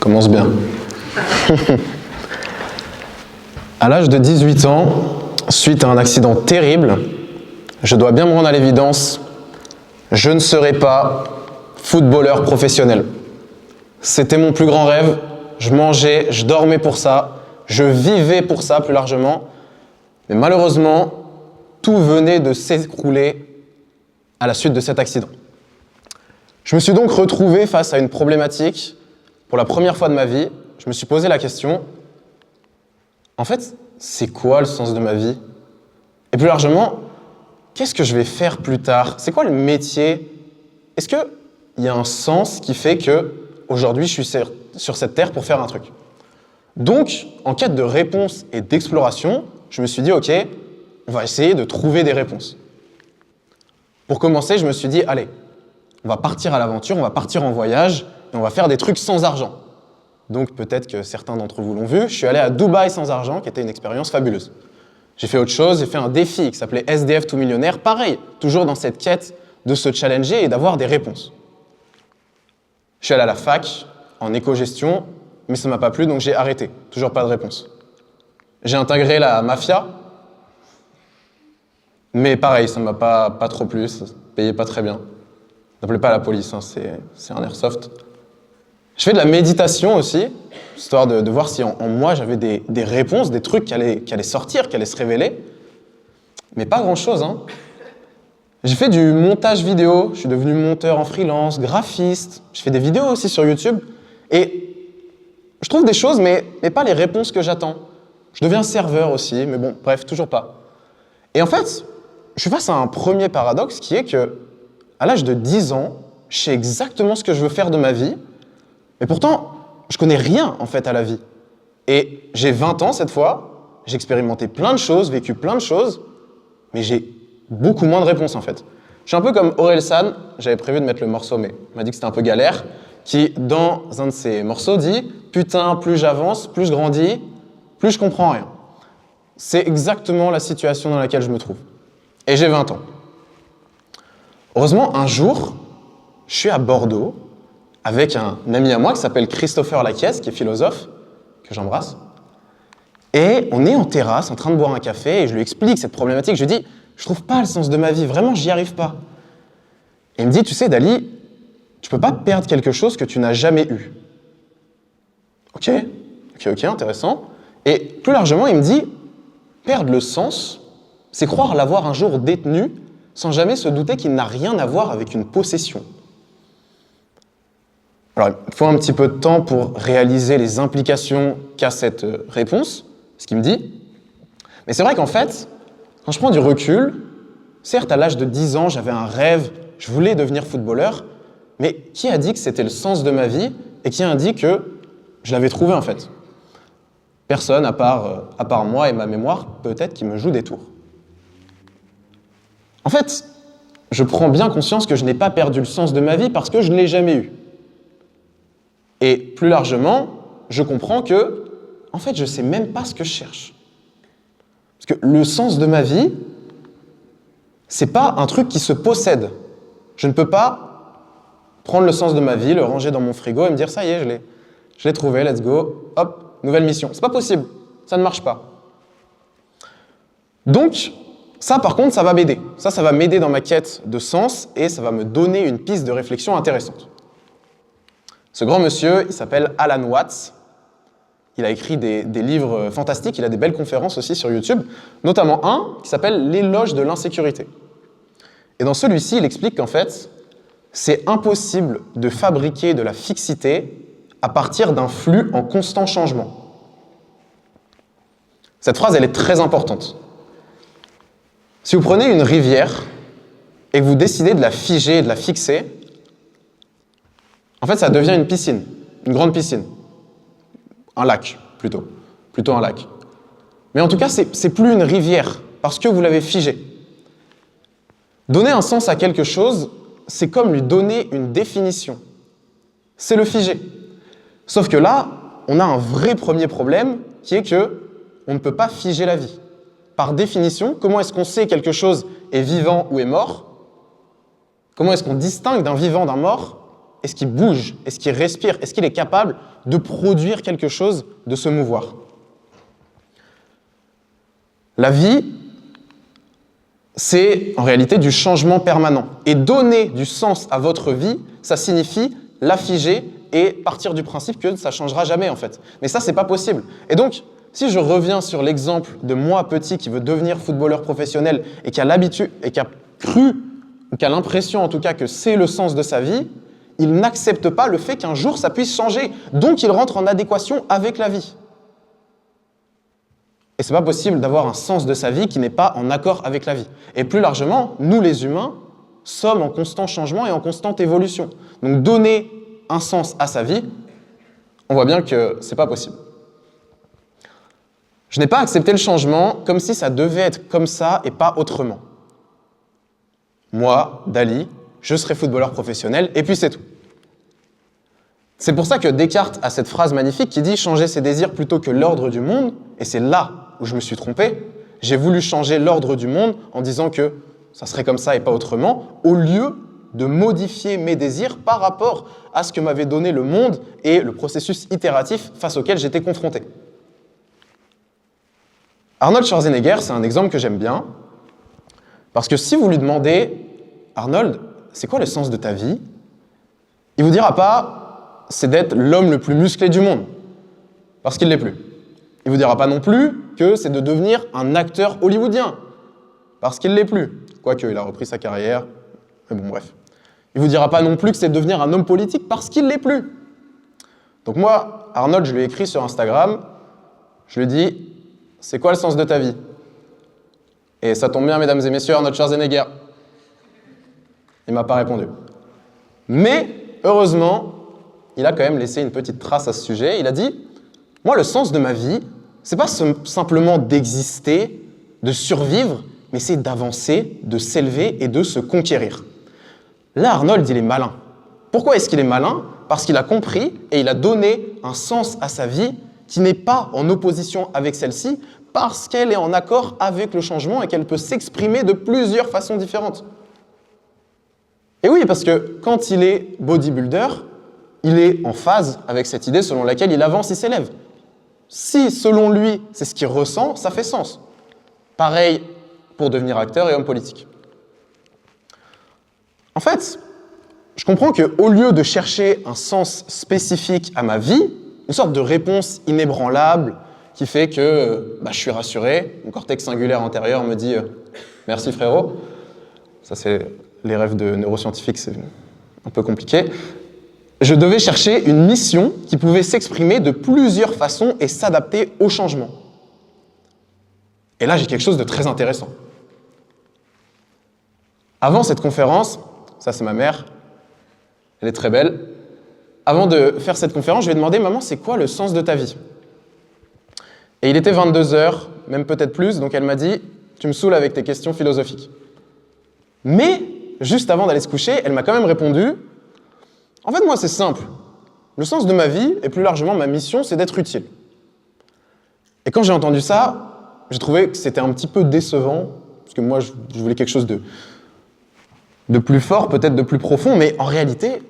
Commence bien. À l'âge de 18 ans, suite à un accident terrible, je dois bien me rendre à l'évidence, je ne serai pas footballeur professionnel. C'était mon plus grand rêve, je mangeais, je dormais pour ça, je vivais pour ça plus largement, mais malheureusement, tout venait de s'écrouler à la suite de cet accident. Je me suis donc retrouvé face à une problématique. Pour la première fois de ma vie, je me suis posé la question, en fait, c'est quoi le sens de ma vie? Et plus largement, qu'est-ce que je vais faire plus tard? C'est quoi le métier? Est-ce qu'il y a un sens qui fait que aujourd'hui je suis sur cette terre pour faire un truc? Donc, en quête de réponses et d'exploration, je me suis dit, ok, on va essayer de trouver des réponses. Pour commencer, je me suis dit, allez, on va partir à l'aventure, on va partir en voyage et on va faire des trucs sans argent. Donc peut-être que certains d'entre vous l'ont vu, je suis allé à Dubaï sans argent, qui était une expérience fabuleuse. J'ai fait autre chose, j'ai fait un défi qui s'appelait SDF tout millionnaire, pareil, toujours dans cette quête de se challenger et d'avoir des réponses. Je suis allé à la fac, en éco-gestion, mais ça ne m'a pas plu, donc j'ai arrêté, toujours pas de réponse. J'ai intégré la mafia, mais pareil, ça ne m'a pas trop plu, ça ne payait pas très bien. N'appelez pas la police, hein, c'est un airsoft. Je fais de la méditation aussi, histoire de voir si en moi j'avais des réponses, des trucs qui allaient sortir, qui allaient se révéler. Mais pas grand-chose, hein. J'ai fait du montage vidéo, je suis devenu monteur en freelance, graphiste, je fais des vidéos aussi sur YouTube, et je trouve des choses, mais pas les réponses que j'attends. Je deviens serveur aussi, mais bon, bref, toujours pas. Et en fait, je suis face à un premier paradoxe qui est que, à l'âge de 10 ans, je sais exactement ce que je veux faire de ma vie, mais pourtant, je connais rien en fait à la vie. Et j'ai 20 ans cette fois, j'ai expérimenté plein de choses, vécu plein de choses, mais j'ai beaucoup moins de réponses en fait. Je suis un peu comme Orelsan, j'avais prévu de mettre le morceau, mais il m'a dit que c'était un peu galère, qui dans un de ses morceaux dit « Putain, plus j'avance, plus je grandis, plus je comprends rien ». C'est exactement la situation dans laquelle je me trouve. Et j'ai 20 ans. Heureusement, un jour, je suis à Bordeaux, avec un ami à moi qui s'appelle Christopher Laquiès, qui est philosophe, que j'embrasse. Et on est en terrasse, en train de boire un café, et je lui explique cette problématique. Je lui dis, je trouve pas le sens de ma vie, vraiment, j'y arrive pas. Et il me dit, tu sais, Dali, tu peux pas perdre quelque chose que tu n'as jamais eu. Ok, intéressant. Et plus largement, il me dit, perdre le sens, c'est croire l'avoir un jour détenu, sans jamais se douter qu'il n'a rien à voir avec une possession. Alors, il faut un petit peu de temps pour réaliser les implications qu'a cette réponse, ce qu'il me dit. Mais c'est vrai qu'en fait, quand je prends du recul, certes, à l'âge de 10 ans, j'avais un rêve, je voulais devenir footballeur, mais qui a dit que c'était le sens de ma vie et qui a dit que je l'avais trouvé en fait? Personne, à part moi et ma mémoire, peut-être, qui me joue des tours. En fait, je prends bien conscience que je n'ai pas perdu le sens de ma vie parce que je ne l'ai jamais eu. Et plus largement, je comprends que, en fait, je ne sais même pas ce que je cherche. Parce que le sens de ma vie, c'est pas un truc qui se possède. Je ne peux pas prendre le sens de ma vie, le ranger dans mon frigo et me dire, ça y est, je l'ai trouvé, let's go, hop, nouvelle mission. C'est pas possible, ça ne marche pas. Donc, ça par contre, ça va m'aider. Ça va m'aider dans ma quête de sens et ça va me donner une piste de réflexion intéressante. Ce grand monsieur, il s'appelle Alan Watts. Il a écrit des livres fantastiques, il a des belles conférences aussi sur YouTube, notamment un qui s'appelle « L'éloge de l'insécurité ». Et dans celui-ci, il explique qu'en fait, c'est impossible de fabriquer de la fixité à partir d'un flux en constant changement. Cette phrase, elle est très importante. Si vous prenez une rivière et que vous décidez de la figer, de la fixer, en fait, ça devient une piscine, une grande piscine. Un lac, plutôt un lac. Mais en tout cas, c'est plus une rivière, parce que vous l'avez figée. Donner un sens à quelque chose, c'est comme lui donner une définition. C'est le figer. Sauf que là, on a un vrai premier problème, qui est que on ne peut pas figer la vie. Par définition, comment est-ce qu'on sait quelque chose est vivant ou est mort? Comment est-ce qu'on distingue d'un vivant d'un mort? Est-ce qu'il bouge? Est-ce qu'il respire? Est-ce qu'il est capable de produire quelque chose, de se mouvoir. La vie, c'est en réalité du changement permanent. Et donner du sens à votre vie, ça signifie la figer et partir du principe que ça ne changera jamais en fait. Mais ça, c'est pas possible. Et donc, si je reviens sur l'exemple de moi petit qui veut devenir footballeur professionnel et qui a l'habitude et qui a cru, ou qui a l'impression en tout cas que c'est le sens de sa vie, il n'accepte pas le fait qu'un jour ça puisse changer. Donc il rentre en adéquation avec la vie. Et c'est pas possible d'avoir un sens de sa vie qui n'est pas en accord avec la vie. Et plus largement, nous les humains sommes en constant changement et en constante évolution. Donc donner un sens à sa vie, on voit bien que c'est pas possible. Je n'ai pas accepté le changement comme si ça devait être comme ça et pas autrement. Moi, Dali, je serai footballeur professionnel et puis c'est tout. C'est pour ça que Descartes a cette phrase magnifique qui dit « changer ses désirs plutôt que l'ordre du monde ». Et c'est là où je me suis trompé. J'ai voulu changer l'ordre du monde en disant que ça serait comme ça et pas autrement, au lieu de modifier mes désirs par rapport à ce que m'avait donné le monde et le processus itératif face auquel j'étais confronté. Arnold Schwarzenegger, c'est un exemple que j'aime bien, parce que si vous lui demandez « Arnold, c'est quoi le sens de ta vie ?» il ne vous dira pas « c'est d'être l'homme le plus musclé du monde », parce qu'il ne l'est plus. Il ne vous dira pas non plus que c'est de devenir un acteur hollywoodien, parce qu'il ne l'est plus. Quoique, il a repris sa carrière, mais bon, bref. Il ne vous dira pas non plus que c'est de devenir un homme politique, parce qu'il ne l'est plus. Donc moi, Arnold, je lui ai écrit sur Instagram, je lui ai dit « c'est quoi le sens de ta vie ?» Et ça tombe bien, mesdames et messieurs, Arnold Schwarzenegger. Il ne m'a pas répondu. Mais, heureusement, il a quand même laissé une petite trace à ce sujet. Il a dit « moi, le sens de ma vie, c'est pas simplement d'exister, de survivre, mais c'est d'avancer, de s'élever et de se conquérir. » Là, Arnold, il est malin. Pourquoi est-ce qu'il est malin? Parce qu'il a compris et il a donné un sens à sa vie qui n'est pas en opposition avec celle-ci, parce qu'elle est en accord avec le changement et qu'elle peut s'exprimer de plusieurs façons différentes. Et oui, parce que quand il est bodybuilder, il est en phase avec cette idée selon laquelle il avance et s'élève. Si, selon lui, c'est ce qu'il ressent, ça fait sens. Pareil pour devenir acteur et homme politique. En fait, je comprends qu'au lieu de chercher un sens spécifique à ma vie, une sorte de réponse inébranlable qui fait que je suis rassuré, mon cortex singulaire antérieur me dit « merci frérot ». Ça, c'est les rêves de neuroscientifiques, c'est un peu compliqué. Je devais chercher une mission qui pouvait s'exprimer de plusieurs façons et s'adapter au changement. Et là, j'ai quelque chose de très intéressant. Avant cette conférence, ça c'est ma mère, elle est très belle. Avant de faire cette conférence, je lui ai demandé « Maman, c'est quoi le sens de ta vie ?» Et il était 22h, même peut-être plus, donc elle m'a dit « Tu me saoules avec tes questions philosophiques. » Mais, juste avant d'aller se coucher, elle m'a quand même répondu « En fait, moi, c'est simple. Le sens de ma vie, et plus largement ma mission, c'est d'être utile. » Et quand j'ai entendu ça, j'ai trouvé que c'était un petit peu décevant, parce que moi, je voulais quelque chose de plus fort, peut-être de plus profond, mais en réalité,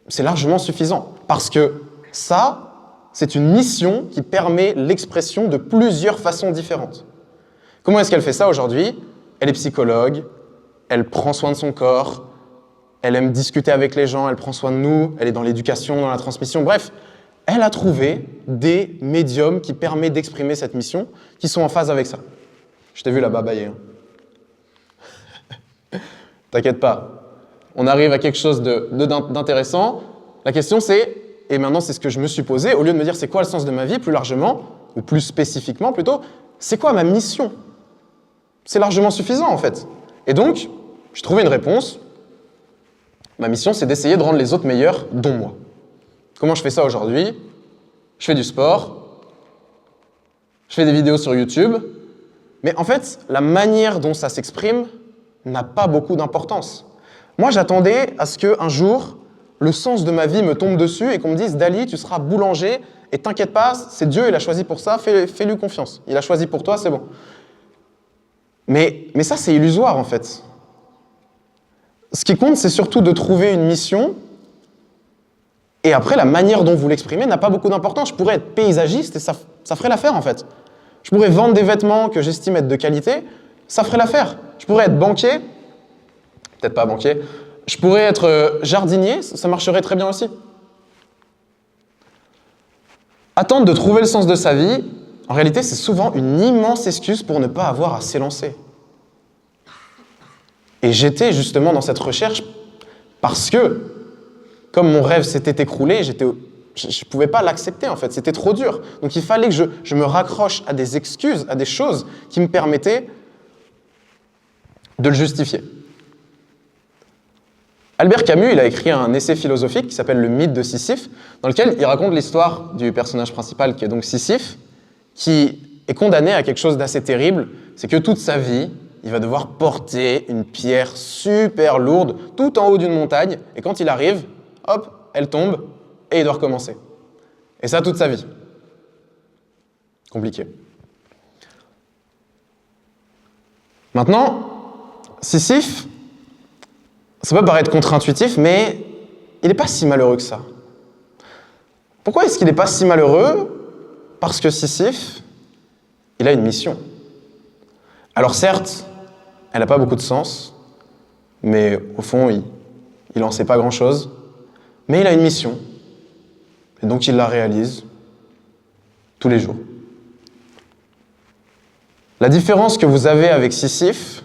c'est largement suffisant. Parce que ça, c'est une mission qui permet l'expression de plusieurs façons différentes. Comment est-ce qu'elle fait ça aujourd'hui? Elle est psychologue, elle prend soin de son corps, elle aime discuter avec les gens, elle prend soin de nous, elle est dans l'éducation, dans la transmission, bref, elle a trouvé des médiums qui permettent d'exprimer cette mission, qui sont en phase avec ça. Je t'ai vu là-bas bailler. T'inquiète pas, on arrive à quelque chose d'intéressant. La question c'est, et maintenant c'est ce que je me suis posé, au lieu de me dire c'est quoi le sens de ma vie, plus largement, ou plus spécifiquement plutôt, c'est quoi ma mission? C'est largement suffisant en fait. Et donc, j'ai trouvé une réponse. Ma mission c'est d'essayer de rendre les autres meilleurs, dont moi. Comment je fais ça aujourd'hui? Je fais du sport, je fais des vidéos sur YouTube, mais en fait, la manière dont ça s'exprime n'a pas beaucoup d'importance. Moi, j'attendais à ce qu'un jour, le sens de ma vie me tombe dessus et qu'on me dise « Dali, tu seras boulanger et t'inquiète pas, c'est Dieu, il a choisi pour ça, fais-lui confiance. Il a choisi pour toi, c'est bon. » Mais ça, c'est illusoire en fait. Ce qui compte, c'est surtout de trouver une mission Et après, la manière dont vous l'exprimez n'a pas beaucoup d'importance. Je pourrais être paysagiste et ça ferait l'affaire, en fait. Je pourrais vendre des vêtements que j'estime être de qualité, ça ferait l'affaire. Je pourrais être banquier, peut-être pas banquier, je pourrais être jardinier, ça marcherait très bien aussi. Attendre de trouver le sens de sa vie, en réalité, c'est souvent une immense excuse pour ne pas avoir à s'élancer. Et j'étais justement dans cette recherche parce que, comme mon rêve s'était écroulé, je ne pouvais pas l'accepter en fait, c'était trop dur. Donc il fallait que je me raccroche à des excuses, à des choses qui me permettaient de le justifier. Albert Camus, il a écrit un essai philosophique qui s'appelle Le mythe de Sisyphe, dans lequel il raconte l'histoire du personnage principal qui est donc Sisyphe, qui est condamné à quelque chose d'assez terrible, c'est que toute sa vie, il va devoir porter une pierre super lourde tout en haut d'une montagne, et quand il arrive, hop, elle tombe, et il doit recommencer. Et ça toute sa vie. Compliqué. Maintenant, Sisyphe, ça peut paraître contre-intuitif, mais il n'est pas si malheureux que ça. Pourquoi est-ce qu'il n'est pas si malheureux? Parce que Sisyphe, il a une mission. Alors certes, elle n'a pas beaucoup de sens, mais au fond, il n'en sait pas grand-chose. Mais il a une mission, et donc il la réalise tous les jours. La différence que vous avez avec Sisyphe,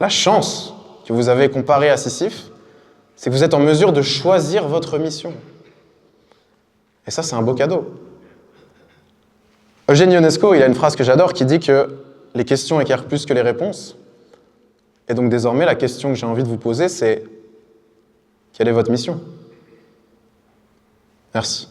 la chance que vous avez comparée à Sisyphe, c'est que vous êtes en mesure de choisir votre mission. Et ça, c'est un beau cadeau. Eugène Ionesco, il a une phrase que j'adore qui dit que les questions éclairent plus que les réponses. Et donc désormais, la question que j'ai envie de vous poser, c'est quelle est votre mission? Merci.